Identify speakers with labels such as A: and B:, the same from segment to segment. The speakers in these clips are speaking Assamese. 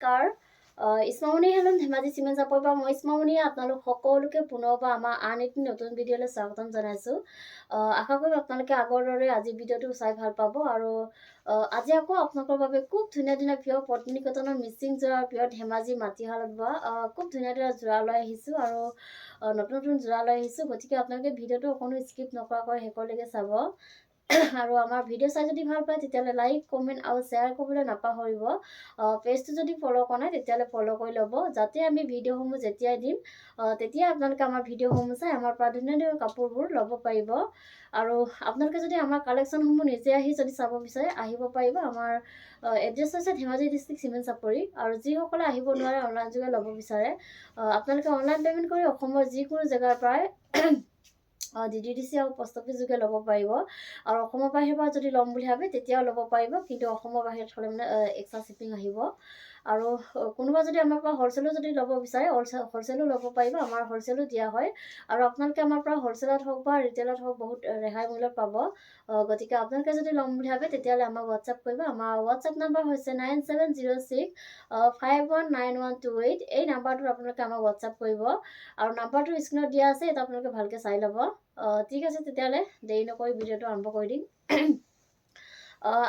A: কাৰ ইছমামণি হেলন ধেমাজি চিমেণ্ট চাপৰ পৰা মই ইছমামণিয়ে আপোনালোক সকলোকে পুনৰবাৰ আমাৰ আন এটি নতুন ভিডিঅ'লৈ স্বাগতম জনাইছোঁ। আশা কৰিম আপোনালোকে আগৰ দৰে আজি ভিডিঅ'টো চাই ভাল পাব। আৰু আজি আকৌ আপোনালোকৰ বাবে খুব ধুনীয়া ধুনীয়া প্ৰিয় পত্নী কটনৰ মিচিং যোৰা প্ৰিয় ধেমাজি মাটিশালত বোৱা খুব ধুনীয়া ধুনীয়া যোৰা লৈ আহিছোঁ আৰু নতুন নতুন যোৰা লৈ আহিছোঁ। গতিকে আপোনালোকে ভিডিঅ'টো অকণো স্কিপ নকৰাকৈ শেষলৈকে চাব। আৰু আমাৰ ভিডিঅ' চাই যদি ভাল পায় তেতিয়াহ'লে লাইক কমেণ্ট আৰু শ্বেয়াৰ কৰিবলৈ নাপাহৰিব। পেজটো যদি ফ'ল' কৰা নাই তেতিয়াহ'লে ফ'ল' কৰি ল'ব, যাতে আমি ভিডিঅ'সমূহ যেতিয়াই দিম তেতিয়া আপোনালোকে আমাৰ ভিডিঅ'সমূহ চাই আমাৰ পৰা ধুনীয়া ধুনীয়া কাপোৰবোৰ ল'ব পাৰিব। আৰু আপোনালোকে যদি আমাৰ কালেকশ্যনসমূহ নিজে আহি যদি চাব বিচাৰে আহিব পাৰিব। আমাৰ এড্ৰেছ হৈছে ধেমাজি ডিষ্ট্ৰিক্ট চিমেণ্ট চাপৰি। আৰু যিসকলে আহিব নোৱাৰে অনলাইন যোগে ল'ব বিচাৰে আপোনালোকে অনলাইন পে'মেণ্ট কৰি অসমৰ যিকোনো জেগাৰ পৰাই DDDC আৰু পোষ্ট অফিচ যোগে ল'ব পাৰিব। আৰু অসমৰ বাহিৰৰ পৰা যদি ল'ম বুলি ভাবে তেতিয়াও ল'ব পাৰিব, কিন্তু অসমৰ বাহিৰত হ'লে মানে এক্সট্ৰা শ্বিপিং আহিব। আৰু কোনোবা যদি আমাৰ পৰা হ'লচেলো যদি ল'ব বিচাৰে হ'লচেলো ল'ব পাৰিব, আমাৰ হ'লচেলো দিয়া হয়। আৰু আপোনালোকে আমাৰ পৰা হ'লচেলত হওক বা ৰিটেইলত হওক বহুত ৰেহাই মূল্যত পাব। গতিকে আপোনালোকে যদি ল'ম বুলি ভাবে তেতিয়াহ'লে আমাক হোৱাটছআপ কৰিব। আমাৰ হোৱাটছআপ নাম্বাৰ হৈছে 9706519128। এই নাম্বাৰটোত আপোনালোকে আমাক হোৱাটছআপ কৰিব। আৰু নাম্বাৰটো স্ক্ৰীণত দিয়া আছে, এইটো আপোনালোকে ভালকৈ চাই ল'ব। ঠিক আছে, তেতিয়াহ'লে দেৰি নকৰি ভিডিঅ'টো আৰম্ভ কৰি দিম।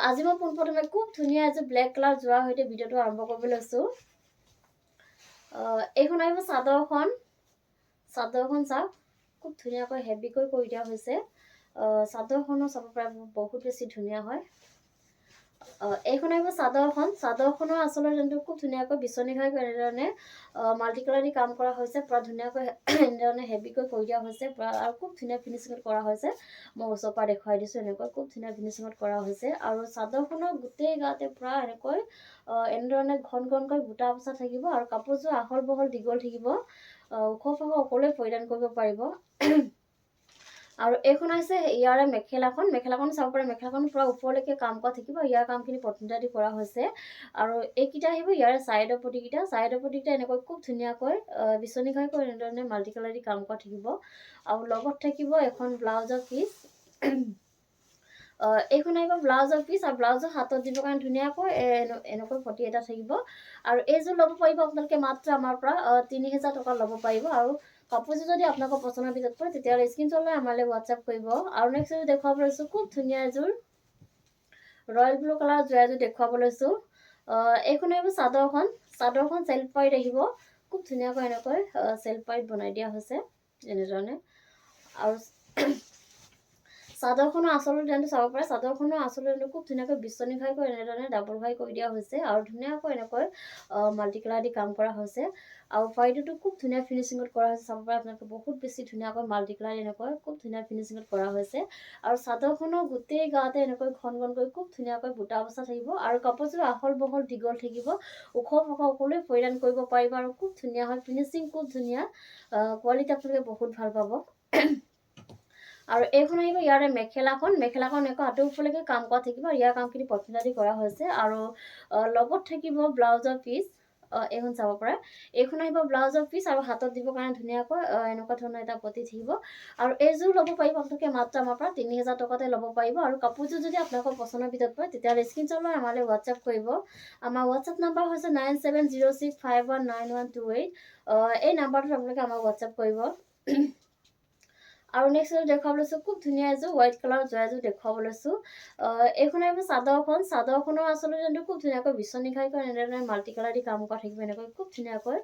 A: আজি মই পোনপ্ৰথমে খুব ধুনীয়া এযোৰ ব্লেক কালাৰ যোৰাৰ সৈতে ভিডিঅ'টো আৰম্ভ কৰিব লৈছোঁ। এইখন আহিব চাদৰখন চাওক, খুব ধুনীয়াকৈ হেভিকৈ কৰি দিয়া হৈছে। চাদৰখনো চাব পাৰে বহুত বেছি ধুনীয়া হয়। এইখন আহিব চাদৰখনৰ আচলতে যোনটো খুব ধুনীয়াকৈ বিচনী ঘাই এনেধৰণে মাল্টি কালাৰ দি কাম কৰা হৈছে, পুৰা ধুনীয়াকৈ এনেধৰণে হেভিকৈ কৰি দিয়া হৈছে আৰু খুব ধুনীয়া ফিনিচিঙত কৰা হৈছে। মই ওচৰৰ পৰা দেখুৱাই দিছোঁ, এনেকৈ খুব ধুনীয়া ফিনিচিঙত কৰা হৈছে। আৰু চাদৰখনৰ গোটেই গাতে পুৰা এনেকৈ এনেধৰণে ঘন ঘনকৈ বুটা বচা থাকিব। আৰু কাপোৰযোৰ আহল বহল দীঘল থাকিব, ওখ পাখ সকলোৱে পৰিধান কৰিব পাৰিব। আৰু এইখন হৈছে ইয়াৰে মেখেলাখন চাব পাৰে। মেখেলাখন পুৰা ওপৰলৈকে কাম কৰা থাকিব, ইয়াৰ কামখিনি পত্নীটা দি কৰা হৈছে। আৰু এইকেইটা আহিব ইয়াৰে ছাইডৰ পটিকেইটা এনেকৈ খুব ধুনীয়াকৈ বিচনী ঘাই কৰি এনেধৰণে মাল্টি কালাৰ দি কাম কৰা থাকিব। আৰু লগত থাকিব এখন ব্লাউজৰ পিচ। এইখন আহিব ব্লাউজৰ পিচ, আৰু ব্লাউজৰ হাতত দিবৰ কাৰণে ধুনীয়াকৈ এনেকৈ পটি এটা থাকিব। আৰু এইযোৰ ল'ব পাৰিব আপোনালোকে মাত্ৰ আমাৰ পৰা 3000 টকা ল'ব পাৰিব। আৰু কাপোৰযোৰ যদি আপোনালোকৰ পচন্দৰ ভিতৰত পৰে তেতিয়াহ'লে স্ক্ৰীনশ্বট লৈ আমালৈ হোৱাটছআপ কৰিব। আৰু নেক্সট এযোৰ দেখুৱাব লৈছোঁ, খুব ধুনীয়া এযোৰ ৰয়েল ব্লু কালাৰ যোৰা এযোৰ দেখুৱাব লৈছোঁ। এইখন আহিব চাদৰখন চেল্ফ পাইত আহিব, খুব ধুনীয়াকৈ এনেকৈ চেল্ফ পাইত বনাই দিয়া হৈছে এনেধৰণে। আৰু চাদৰখনৰ আঁচলৰ ডিজাইনটো চাব পাৰে। চাদৰখনৰ আঁচলৰ ডিজাইনটো খুব ধুনীয়াকৈ বিচনী ঘাই কৰি এনেধৰণে ডাবল ঘাই কৰি দিয়া হৈছে। আৰু ধুনীয়াকৈ এনেকৈ মাল্টি কালাৰ দি কাম কৰা হৈছে। আৰু ফাইটোতো খুব ধুনীয়া ফিনিচিঙত কৰা হৈছে, চাব পাৰে আপোনালোকে বহুত বেছি ধুনীয়াকৈ মাল্টি কালাৰ এনেকৈ খুব ধুনীয়া ফিনিচিঙত কৰা হৈছে। আৰু চাদৰখনৰ গোটেই গাতে এনেকৈ ঘন ঘনকৈ খুব ধুনীয়াকৈ বুটা বচা থাকিব। আৰু কাপোৰযোৰ আহল বহল দীঘল থাকিব, ওখ পাখ সকলোৱে পৰিধান কৰিব পাৰিব। আৰু খুব ধুনীয়া হয়, ফিনিচিং খুব ধুনীয়া, কোৱালিটি আপোনালোকে বহুত ভাল পাব। আৰু এইখন আহিব ইয়াৰে মেখেলাখন এনেকৈ আঁতৰ ওপৰলৈকে কাম কৰা থাকিব। ইয়াৰ কামখিনি পত্নীটা দি কৰা হৈছে। আৰু লগত থাকিব ব্লাউজৰ পিচ। এইখন চাব পাৰে। এইখন আহিব ব্লাউজৰ পিচ, আৰু হাতত দিবৰ কাৰণে ধুনীয়াকৈ এনেকুৱা ধৰণৰ এটা পটি থাকিব। আৰু এইযোৰ ল'ব পাৰিব আপোনালোকে মাত্ৰ আমাৰ পৰা 3000 টকাতে ল'ব পাৰিব। আৰু কাপোৰযোৰ যদি আপোনালোকৰ পচন্দৰ ভিতৰত পৰে তেতিয়াহ'লে স্ক্ৰীনশ্বট লৈ আমালৈ হোৱাটছআপ কৰিব। আমাৰ হোৱাটছআপ নাম্বাৰ হৈছে 9706519128। এই নাম্বাৰটোত আপোনালোকে আমাক হোৱাটছআপ কৰিব। আৰু নেক্সট এযোৰ দেখুৱাব লৈছোঁ, খুব ধুনীয়া এযোৰ হোৱাইট কালাৰ যোৰা এযোৰ দেখুৱাব লৈছোঁ। এইখন আহিব চাদৰখনৰ আচলতে যোনটো খুব ধুনীয়াকৈ বিচনী ঘাই কৰি এনেধৰণে মাল্টি কালাৰ দি কাম কৰা থাকিব। এনেকৈ খুব ধুনীয়াকৈ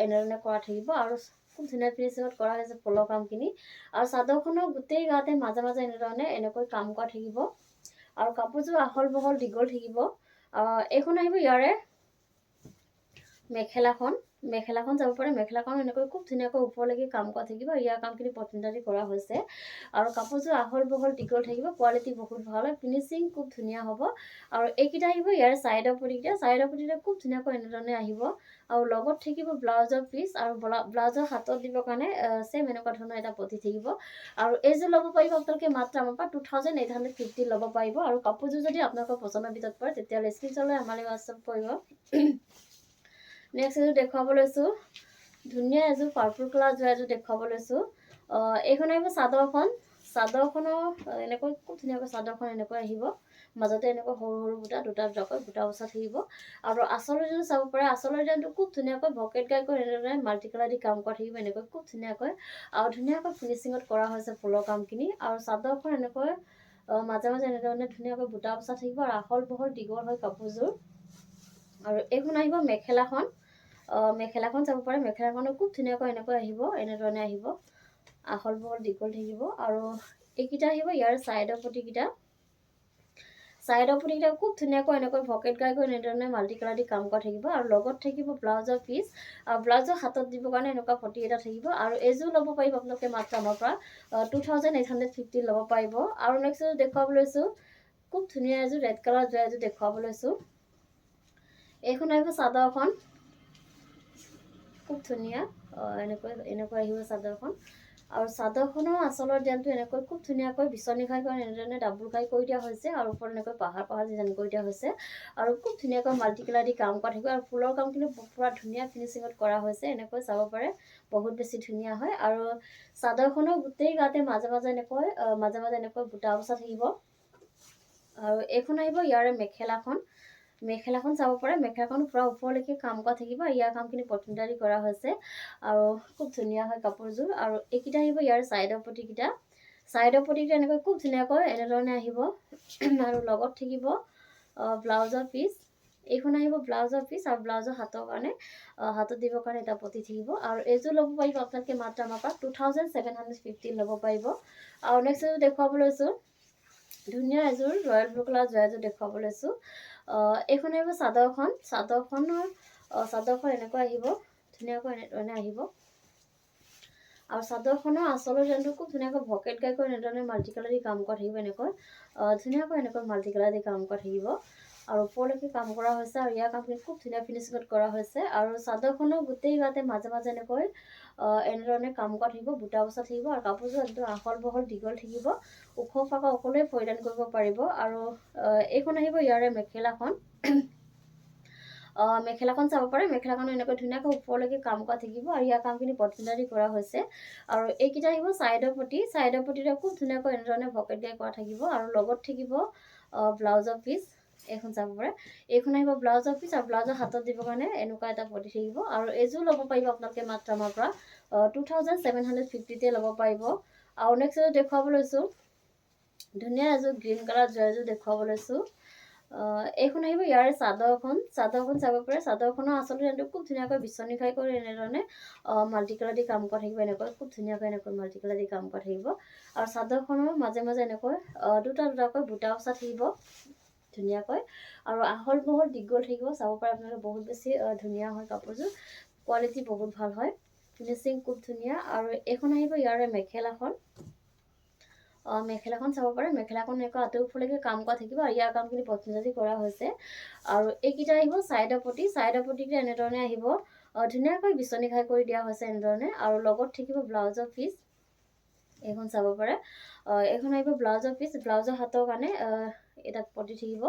A: এনেধৰণে কৰা থাকিব। আৰু খুব ধুনীয়া ফিনিচিঙত কৰা হৈছে ফুলৰ কামখিনি। আৰু চাদৰখনৰ গোটেই গাতে মাজে মাজে এনেকৈ কাম কৰা থাকিব। আৰু কাপোৰযোৰ আহল বহল দীঘল থাকিব। এইখন আহিব ইয়াৰে মেখেলাখন যাব পাৰে। মেখেলাখন এনেকৈ খুব ধুনীয়াকৈ ওপৰলৈকে কাম কৰা থাকিব। ইয়াৰ কামখিনি পত্নীটা দি কৰা হৈছে। আৰু কাপোৰযোৰ আহল বহল দীঘল থাকিব, কোৱালিটি বহুত ভাল হয়, ফিনিচিং খুব ধুনীয়া হ'ব। আৰু এইকেইটা আহিব ইয়াৰে ছাইডৰ পটিকেইটা খুব ধুনীয়াকৈ এনেধৰণে আহিব। আৰু লগত থাকিব ব্লাউজৰ পিচ, আৰু ব্লাউজৰ হাতত দিবৰ কাৰণে ছেম এনেকুৱা ধৰণৰ এটা পটি থাকিব। আৰু এইযোৰ ল'ব পাৰিব আপোনালোকে মাত্ৰ আমাৰ পৰা 2850 ল'ব পাৰিব। আৰু কাপোৰযোৰ যদি আপোনালোকৰ পচন্দৰ ভিতৰত পৰে তেতিয়াহ'লে স্ক্ৰীনশ্বট লৈ আমালৈ হোৱাটছআপ কৰিব। নেক্সট এযোৰ দেখুৱাব লৈছোঁ, ধুনীয়া এযোৰ পাৰ্পল কালাৰ যোৰা এযোৰ দেখুৱাব লৈছোঁ। এইখন আহিব চাদৰখনৰ এনেকৈ খুব ধুনীয়াকৈ চাদৰখন এনেকৈ আহিব, মাজতে এনেকৈ সৰু সৰু বুটা দুটা দুটাকৈ বুটা বচা থাকিব। আৰু আঁচলৰ ডিজাইনটো চাব পাৰে, আঁচলৰ ডিজাইনটো খুব ধুনীয়াকৈ ভকেট গাইকৈ এনেদৰে মাল্টি কালাৰ দি কাম কৰা থাকিব এনেকৈ খুব ধুনীয়াকৈ, আৰু ধুনীয়াকৈ ফিনিচিঙত কৰা হৈছে ফুলৰ কামখিনি। আৰু চাদৰখন এনেকৈ মাজে মাজে এনেধৰণে ধুনীয়াকৈ বুটা বচা থাকিব, আৰু আহল বহল দীঘল হয় কাপোৰযোৰ। আৰু এইখন আহিব মেখেলাখন, মেখেলাখন চাব পাৰে, মেখেলাখনো খুব ধুনীয়াকৈ এনেকৈ আহিব, এনেধৰণে আহিব, আহল বহল দীঘল থাকিব। আৰু এইকেইটা আহিব ইয়াৰ ছাইডৰ পটিকেইটা, ছাইডৰ পটিকেইটা খুব ধুনীয়াকৈ এনেকৈ ভকেট গাইকৈ এনেধৰণে মাল্টি কালাৰ দি কাম কৰা থাকিব। আৰু লগত থাকিব ব্লাউজৰ পিচ, আৰু ব্লাউজৰ হাতত দিবৰ কাৰণে এনেকুৱা পটি এটা থাকিব। আৰু এইযোৰ ল'ব পাৰিব আপোনালোকে মাত্ৰ আমাৰ পৰা 2850 ল'ব পাৰিব। আৰু নেক্সট এযোৰ দেখুৱাব লৈছোঁ, খুব ধুনীয়া এযোৰ ৰেড কালাৰ যোৱা এযোৰ দেখুৱাব লৈছোঁ। এইখন আহিব চাদৰখন, খুব ধুনীয়া, এনেকৈ আহিব চাদৰখন। আৰু চাদৰখনৰ আঁচলৰ ডিজাইনটো এনেকৈ খুব ধুনীয়াকৈ বিচনী খাই এনেধৰণে ডাবুল খাই কৰি দিয়া হৈছে, আৰু ওপৰত এনেকৈ পাহাৰ পাহাৰ ডিজাইন কৰি দিয়া হৈছে, আৰু খুব ধুনীয়াকৈ মাল্টি কালাৰ দি কাম কৰা থাকিব। আৰু ফুলৰ কামখিনি পুৰা ধুনীয়া ফিনিচিঙত কৰা হৈছে, এনেকৈ চাব পাৰে, বহুত বেছি ধুনীয়া হয়। আৰু চাদৰখনৰ গোটেই গাতে মাজে মাজে এনেকৈ বুটা বচা থাকিব। আৰু এইখন আহিব ইয়াৰে মেখেলাখন, মেখেলাখন চাব পাৰে, মেখেলাখন পুৰা ওপৰলৈকে কাম কৰা থাকিব, ইয়াৰ কামখিনি পটমিটাৰী কৰা হৈছে, আৰু খুব ধুনীয়া হয় কাপোৰযোৰ। আৰু এইকেইটা আহিব ইয়াৰ ছাইডৰ পটিকেইটা, ছাইডৰ পটিকেইটা এনেকৈ খুব ধুনীয়াকৈ এনেধৰণে আহিব। আৰু লগত থাকিব ব্লাউজৰ পিচ, এইখন আহিব ব্লাউজৰ পিচ, আৰু ব্লাউজৰ হাতৰ কাৰণে হাতত দিবৰ কাৰণে এটা পটি থাকিব। আৰু এইযোৰ ল'ব পাৰিব আপোনালোকে মাত্ৰ আমাৰ পৰা 2750 ল'ব পাৰিব। আৰু নেক্সট এযোৰ দেখুৱাব লৈছোঁ, ধুনীয়া এযোৰ ৰয়েল ব্লু কালাৰ যোৱা এযোৰ দেখুৱাব লৈছোঁ। এইখন আহিব চাদৰখন, চাদৰখন এনেকৈ আহিব, ধুনীয়াকৈ এনেধৰণে আহিব। আৰু চাদৰখনৰ আঁচলৰ ডিজাইনটো খুব ধুনীয়াকৈ ভকেট গাইকৈ এনেধৰণে মাল্টি কালাৰ দি কাম কৰা থাকিব, এনেকৈ ধুনীয়াকৈ এনেকৈ মাল্টি কালাৰ দি কাম কৰা থাকিব, আৰু ওপৰলৈকে কাম কৰা হৈছে, আৰু ইয়াৰ কামখিনি খুব ধুনীয়া ফিনিচিঙত কৰা হৈছে। আৰু চাদৰখনৰ গোটেই গাতে মাজে মাজে এনেকৈ এনেধৰণে কাম কৰা থাকিব, বুটা বচা থাকিব, আৰু কাপোৰযোৰ একদম আহল বহল দীঘল থাকিব, ওখ ফাকা সকলোৱে পৰিধান কৰিব পাৰিব। আৰু এইখন আহিব ইয়াৰে মেখেলাখন, মেখেলাখন চাব পাৰে, মেখেলাখন এনেকৈ ধুনীয়াকৈ ওপৰলৈকে কাম কৰা থাকিব, আৰু ইয়াৰ কামখিনি পটমিটাৰী কৰা হৈছে। আৰু এইকেইটা আহিব ছাইডৰ পটি, ছাইডৰ পটিটা খুব ধুনীয়াকৈ এনেধৰণে ভকেট গাই কৰা থাকিব, আৰু লগত থাকিব ব্লাউজৰ পিচ, এইখন চাব পাৰে, এইখন আহিব ব্লাউজৰ পিচ, আৰু ব্লাউজৰ হাতত দিবৰ কাৰণে এনেকুৱা এটা পটি থাকিব। আৰু এইযোৰ ল'ব পাৰিব আপোনালোকে মাত্ৰ আমাৰ পৰা 2750 ল'ব পাৰিব। আৰু নেক্সট এযোৰ দেখুৱাব লৈছোঁ, ধুনীয়া এযোৰ গ্ৰীণ কালাৰ যোৱা এযোৰ দেখুৱাব লৈছোঁ। এইখন আহিব ইয়াৰ চাদৰখন, চাদৰখন চাব পাৰে, চাদৰখনৰ আঁচলৰ ডিজাইনটো খুব ধুনীয়াকৈ বিচনী খাই কৰি এনেধৰণে মাল্টি কালাৰ দি কাম কৰা থাকিব, এনেকৈ খুব ধুনীয়াকৈ এনেকৈ মাল্টি কালাৰ দি কাম কৰা থাকিব। আৰু চাদৰখনৰ মাজে মাজে এনেকৈ দুটা দুটাকৈ বুটা বচা থাকিব ধুনীয়াকৈ, আৰু আহল বহল দীঘল থাকিব, চাব পাৰে আপোনালোকে, বহুত বেছি ধুনীয়া হয় কাপোৰযোৰ, কোৱালিটি বহুত ভাল হয়, ফিনিচিং খুব ধুনীয়া। আৰু এইখন আহিব ইয়াৰে মেখেলাখন, মেখেলাখন চাব পাৰে, মেখেলাখন এনেকৈ আঁতৰ ওপৰলৈকে কাম কৰা থাকিব, আৰু ইয়াৰ কামখিনি পটমিটাৰী কৰা হৈছে। আৰু এইকেইটা আহিব ছাইডৰ পটি, ছাইডৰ পটিকেইটা এনেধৰণে আহিব, ধুনীয়াকৈ বিচনী খাই কৰি দিয়া হৈছে এনেধৰণে, আৰু লগত থাকিব ব্লাউজৰ পিচ, এইখন চাব পাৰে, এইখন আহিব ব্লাউজৰ পিচ, ব্লাউজৰ হাতৰ কাৰণে এটা পটি থাকিব।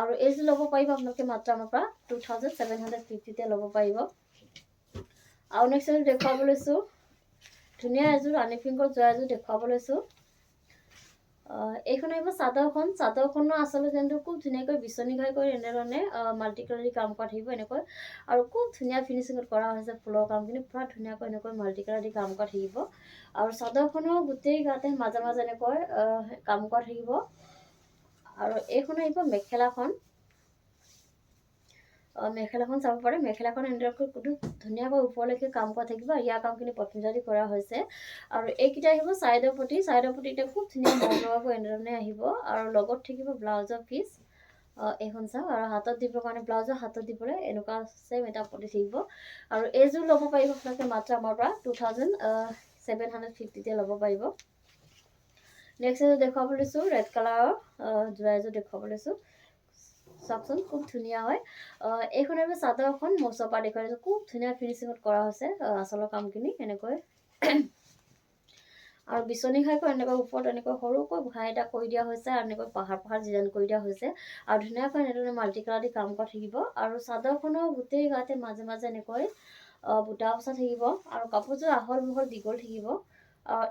A: আৰু এইযোৰ ল'ব পাৰিব আপোনালোকে মাত্ৰ আমাৰ পৰা 2750 ল'ব পাৰিব। আৰু নেক্সট এযোৰ দেখুৱাব লৈছোঁ, ধুনীয়া এযোৰ ৰাণী পিংকত যোৱা এযোৰ দেখুৱাব লৈছোঁ। এইখন আহিব চাদৰখন, চাদৰখনৰ আঁচলৰ ডিজাইনটো খুব ধুনীয়াকৈ বিচনী খাই কৰি এনেধৰণে মাল্টি কালাৰ দি কাম কৰা থাকিব, এনেকৈ, আৰু খুব ধুনীয়া ফিনিচিঙত কৰা হৈছে ফুলৰ কামখিনি, পুৰা ধুনীয়াকৈ এনেকৈ মাল্টি কালাৰ দি কাম কৰা থাকিব। আৰু চাদৰখনৰ গোটেই গাতে মাজে মাজে এনেকৈ কাম কৰা থাকিব। আৰু এইখন আহিব মেখেলাখন, মেখেলাখন চাব পাৰে, মেখেলাখন এনেদৰে ধুনীয়াকৈ ওপৰলৈকে কাম কৰা থাকিব, ইয়াৰ কামখিনি পটমিটাৰী কৰা হৈছে। আৰু এইকেইটা আহিব ছাইডৰ পটি, ছাইডৰ পটিকেইটা খুব ধুনীয়া মৰমৰাকৈ এনেধৰণে আহিব, আৰু লগত থাকিব ব্লাউজৰ পিচ, এইখন চাওক, আৰু হাতত দিবৰ কাৰণে ব্লাউজৰ হাতত দিবলৈ এনেকুৱা চেম এটা পটি থাকিব। আৰু এইযোৰ ল'ব পাৰিব আপোনালোকে মাত্ৰ আমাৰ পৰা 2750 ল'ব পাৰিব। নেক্সট এযোৰ দেখুৱাব লৈছোঁ, ৰেড কালাৰৰ যোৰা এযোৰ দেখুৱাব লৈছোঁ, চাওকচোন খুব ধুনীয়া হয়। এইখন আহিব চাদৰখন, মচৰ পৰা দেখুৱাই দিছোঁ, খুব ধুনীয়া ফিনিচিঙত কৰা হৈছে আঁচলৰ কামখিনি, এনেকৈ, আৰু বিচনী খাইকৈ এনেকৈ ওপৰত এনেকৈ সৰুকৈ ঘাই এটা কৰি দিয়া হৈছে, আৰু এনেকৈ পাহাৰ পাহাৰ ডিজাইন কৰি দিয়া হৈছে, আৰু ধুনীয়াকৈ এনেধৰণে মাল্টি কালাৰ দি কাম কৰা থাকিব। আৰু চাদৰখনৰ গোটেই গাতে মাজে মাজে এনেকৈ বুটা বচা থাকিব, আৰু কাপোৰযোৰ আহল বহল দীঘল থাকিব।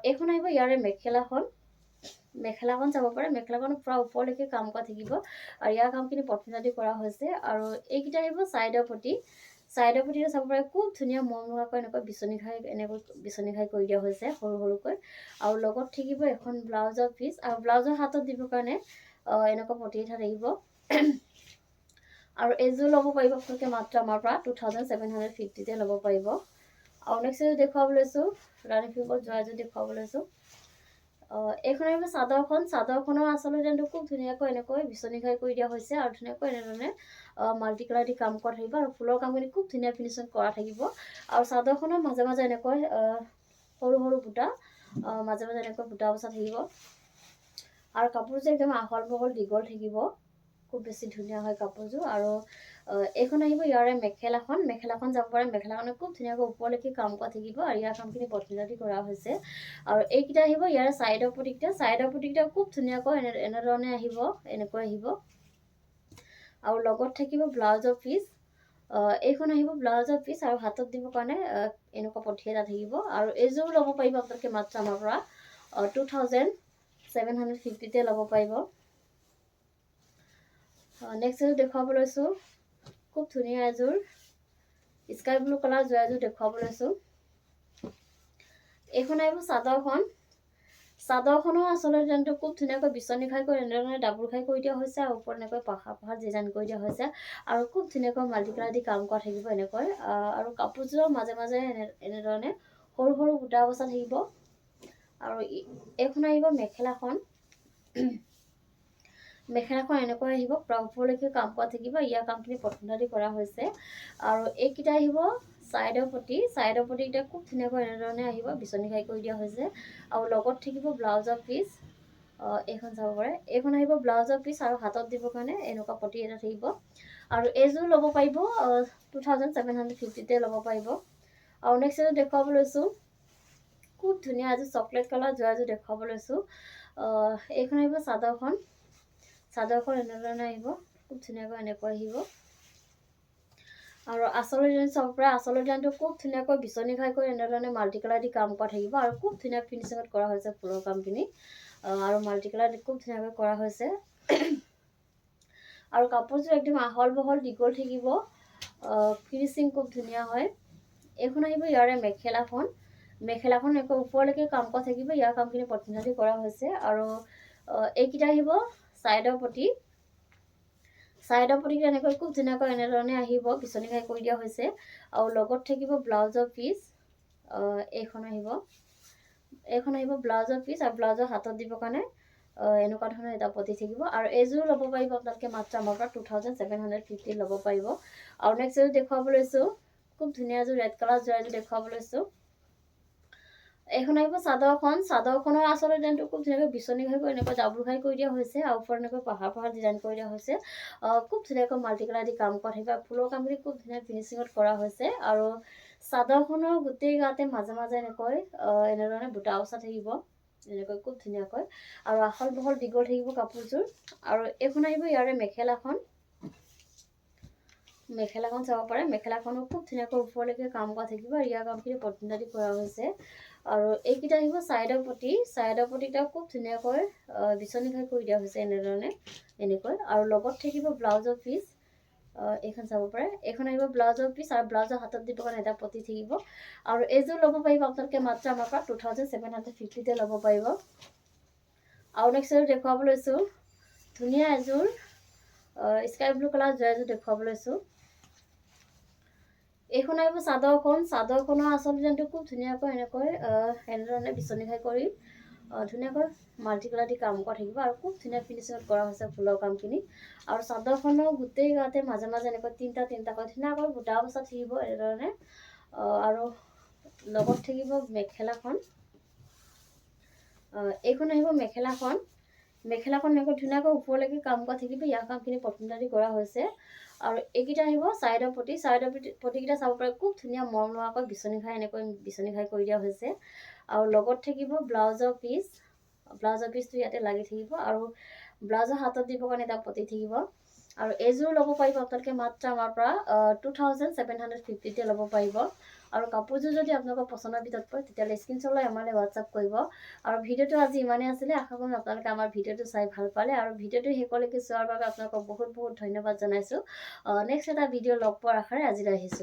A: এইখন আহিব ইয়াৰে মেখেলাখন, মেখেলাখন চাব পাৰে, মেখেলাখন পুৰা ওপৰলৈকে কাম কৰা থাকিব আৰু ইয়াৰ কামখিনি পটনজাদি কৰা হৈছে। আৰু এইকেইটা আহিব চাইডৰ পটি, চাইডৰ পটিটো চাব পাৰে খুব ধুনীয়া মৰমলগাকৈ এনেকৈ বিচনী খাই কৰি দিয়া হৈছে সৰু সৰুকৈ। আৰু লগত থাকিব এখন ব্লাউজৰ পিচ, আৰু ব্লাউজৰ হাতত দিবৰ কাৰণে এনেকুৱা পটি এটা থাকিব। আৰু এইযোৰ ল'ব পাৰিব আপোনালোকে মাত্ৰ আমাৰ পৰা 2750 ল'ব পাৰিব। আৰু নেক্সট এযোৰ দেখুৱাব লৈছোঁ, ৰাণী পিংকত যোৱা এযোৰ দেখুৱাব লৈছোঁ। এইখন আহিব চাদৰখন, চাদৰখনৰ আচলতে খুব ধুনীয়াকৈ এনেকৈ বিচনী খাই কৰি দিয়া হৈছে আৰু ধুনীয়াকৈ এনেধৰণে মাল্টি কালাৰ দি কাম কৰা থাকিব আৰু ফুলৰ কামখিনি খুব ধুনীয়া ফিনিচিং কৰা থাকিব। আৰু চাদৰখনৰ মাজে মাজে এনেকৈ সৰু সৰু বুটা, মাজে মাজে এনেকৈ বুটা বচা থাকিব। আৰু কাপোৰযোৰ একদম আহল বহল দীঘল থাকিব, খুব বেছি ধুনীয়া হয় কাপোৰযোৰ। আৰু এইখন আহিব ইয়াৰে মেখেলাখন, মেখেলাখন যাব পাৰে, মেখেলাখনে খুব ধুনীয়াকৈ ওপৰলৈকে কাম কৰা থাকিব আৰু ইয়াৰ কামখিনি পটনজাদি কৰা হৈছে। আৰু এইকেইটা আহিব ইয়াৰে চাইডৰ পটিকেইটা, চাইডৰ পটিকেইটা খুব ধুনীয়াকৈ এনেধৰণে আহিব, এনেকৈ আহিব। আৰু লগত থাকিব ব্লাউজৰ পিচ, এইখন আহিব ব্লাউজৰ পিচ আৰু হাতত দিবৰ কাৰণে এনেকুৱা পটি এটা থাকিব। আৰু এইযোৰ ল'ব পাৰিব আপোনালোকে মাত্ৰ আমাৰ পৰা 2750 ল'ব পাৰিব। নেক্সট এযোৰ দেখুৱাব লৈছোঁ, খুব ধুনীয়া এযোৰ স্কাই ব্লু কালাৰ যোৱা এযোৰ দেখুৱাব লৈছোঁ। এইখন আহিব চাদৰখন, চাদৰখনো আচলতে খুব ধুনীয়াকৈ বিচনী খাই কৰি এনেধৰণে ডাবুল খাই কৰি দিয়া হৈছে আৰু ওপৰত এনেকৈ পাহাৰ ডিজাইন কৰি দিয়া হৈছে আৰু খুব ধুনীয়াকৈ মাল্টি কালাৰ দি কাম কৰা থাকিব এনেকৈ। আৰু কাপোৰযোৰৰ মাজে মাজে এনেধৰণে সৰু সৰু বুটা বচা থাকিব। আৰু এইখন আহিব মেখেলাখন, মেখেলাখন এনেকৈ আহিব, পুৰা ওপৰলৈকে কাম কৰা থাকিব, ইয়াৰ কামখিনি পটনজাদি কৰা হৈছে। আৰু এইকেইটা আহিব চাইডৰ পটি, চাইডৰ পটিকেইটা খুব ধুনীয়াকৈ এনেধৰণে আহিব, বিচনী খাই কৰি দিয়া হৈছে। আৰু লগত থাকিব ব্লাউজৰ পিচ, এইখন চাব পাৰে, এইখন আহিব ব্লাউজৰ পিচ আৰু হাতত দিবৰ কাৰণে এনেকুৱা পটি এটা থাকিব। আৰু এইযোৰ ল'ব পাৰিব 2750 ল'ব পাৰিব। আৰু নেক্সট এযোৰ দেখুৱাব লৈছোঁ, খুব ধুনীয়া এযোৰ চকলেট কালাৰ যোৱা এযোৰ দেখুৱাব লৈছোঁ। এইখন আহিব চাদৰখন, চাদৰখন এনেধৰণে আহিব, খুব ধুনীয়াকৈ এনেকৈ আহিব। আৰু আঁচলৰ ডিজাইন চাব পাৰে, আঁচলৰ ডিজাইনটো খুব ধুনীয়াকৈ বিচনী খাই কৰি এনেধৰণে মাল্টি কালাৰ দি কাম কৰা থাকিব আৰু খুব ধুনীয়া ফিনিচিঙত কৰা হৈছে ফুলৰ কামখিনি। আৰু মাল্টি কালাৰ দি খুব ধুনীয়াকৈ কৰা হৈছে। আৰু কাপোৰযোৰ একদম আহল বহল দীঘল থাকিব, ফিনিচিং খুব ধুনীয়া হয়। এইখন আহিব ইয়াৰে মেখেলাখন, মেখেলাখন এনেকৈ ওপৰলৈকে কাম কৰা থাকিব, ইয়াৰ কামখিনি পটনজাদি কৰা হৈছে। আৰু এইকেইটা আহিব চাইডৰ পটি, চাইডৰ পটিকেইটা এনেকৈ খুব ধুনীয়াকৈ এনেধৰণে আহিব, বিচনী খাই কৰি দিয়া হৈছে। আৰু লগত থাকিব ব্লাউজৰ পিচ, এইখন আহিব ব্লাউজৰ পিচ আৰু ব্লাউজৰ হাতত দিবৰ কাৰণে এনেকুৱা ধৰণৰ এটা পটি থাকিব। আৰু এইযোৰ ল'ব পাৰিব আপোনালোকে মাত্ৰ আমাৰ পৰা 2750 ল'ব পাৰিব। আৰু নেক্সট এযোৰ দেখুৱাব লৈছোঁ, খুব ধুনীয়া এযোৰ ৰেড কালাৰ যোৱা এযোৰ দেখুৱাব লৈছোঁ। এইখন আহিব চাদৰখন, চাদৰখনৰ আচলতে ডিজাইনটো খুব ধুনীয়াকৈ বিচনী খাই কৰি এনেকৈ ডাবুল খাই কৰি দিয়া হৈছে আৰু ওপৰত এনেকৈ পাহাৰ ডিজাইন কৰি দিয়া হৈছে। খুব ধুনীয়াকৈ মাল্টি কালাৰ দি কাম কৰা থাকিব, ফুলৰ কামখিনি খুব ধুনীয়া ফিনিচিঙত কৰা হৈছে। আৰু চাদৰখনৰ গোটেই গাতে মাজে মাজে এনেধৰণে বুটা বচা থাকিব, এনেকৈ খুব ধুনীয়াকৈ। আৰু আহল বহল দীঘল থাকিব কাপোৰযোৰ। আৰু এইখন আহিব ইয়াৰে মেখেলাখন, মেখেলাখন চাব পাৰে, মেখেলাখনো খুব ধুনীয়াকৈ ওপৰলৈকে কাম কৰা থাকিব আৰু ইয়াৰ কামখিনি পটনজাদি কৰা হৈছে। আৰু এইকেইটা আহিব চাইডৰ পটি, চাইডৰ পটিকেইটা খুব ধুনীয়াকৈ বিচনী খাই কৰি দিয়া হৈছে এনেধৰণে, এনেকৈ। আৰু লগত থাকিব ব্লাউজৰ পিচ, এইখন চাব পাৰে, এইখন আহিব ব্লাউজৰ পিচ আৰু ব্লাউজৰ হাতত দিবৰ কাৰণে এটা পটি থাকিব। আৰু এইযোৰ ল'ব পাৰিব আপোনালোকে মাত্ৰ আমাৰ পৰা 2750 ল'ব পাৰিব। আৰু নেক্সট এযোৰ দেখুৱাব লৈছোঁ, ধুনীয়া এযোৰ স্কাই ব্লু কালাৰ যোৱা এযোৰ দেখুৱাব লৈছোঁ। এইখন আহিব চাদৰখন, চাদৰখনৰ আচল ডিজাইনটো খুব ধুনীয়াকৈ এনেধৰণে বিচনী খাই কৰি ধুনীয়াকৈ মাল্টি কালাৰ দি কাম কৰা থাকিব আৰু খুব ধুনীয়া ফিনিচিঙত কৰা হৈছে ফুলৰ কামখিনি। আৰু চাদৰখনৰ গোটেই গাতে মাজে মাজে এনেকৈ তিনিটাকৈ ধুনীয়াকৈ বুটা বচা থাকিব এনেধৰণে। আৰু লগত থাকিব মেখেলাখন, এইখন আহিব মেখেলাখন, মেখেলাখন এনেকৈ ধুনীয়াকৈ ওপৰলৈকে কাম কৰা থাকিব, ইয়াৰ কামখিনি পটনজাদি কৰা হৈছে। আৰু এইকেইটা আহিব চাইডৰ পটি, চাইডৰ পটিকেইটা চাব পাৰে, খুব ধুনীয়া মৰম লগাকৈ বিচনী খাই কৰি দিয়া হৈছে। আৰু লগত থাকিব ব্লাউজৰ পিচ, ব্লাউজৰ পিচটো ইয়াতে লাগি থাকিব আৰু ব্লাউজৰ হাতত দিবৰ কাৰণে এটা পটি থাকিব। আৰু এইযোৰ ল'ব পাৰিব আপোনালোকে মাত্ৰ আমাৰ পৰা 2750 ল'ব পাৰিব। আৰু কাপোৰযোৰ যদি আপোনালোকৰ পচন্দৰ ভিতৰত পৰে তেতিয়াহ'লে স্ক্ৰীনশ্বট লৈ আমালৈ হোৱাটছআপ কৰিব। আৰু ভিডিঅ'টো আজি ইমানেই আছিলে, আশা কৰিম আপোনালোকে আমাৰ ভিডিঅ'টো চাই ভাল পালে। আৰু ভিডিঅ'টো শেষলৈকে চোৱাৰ বাবে আপোনালোকক বহুত বহুত ধন্যবাদ জনাইছোঁ। নেক্সট এটা ভিডিঅ' লগ পোৱাৰ আশাৰে আজিলৈ আহিছোঁ।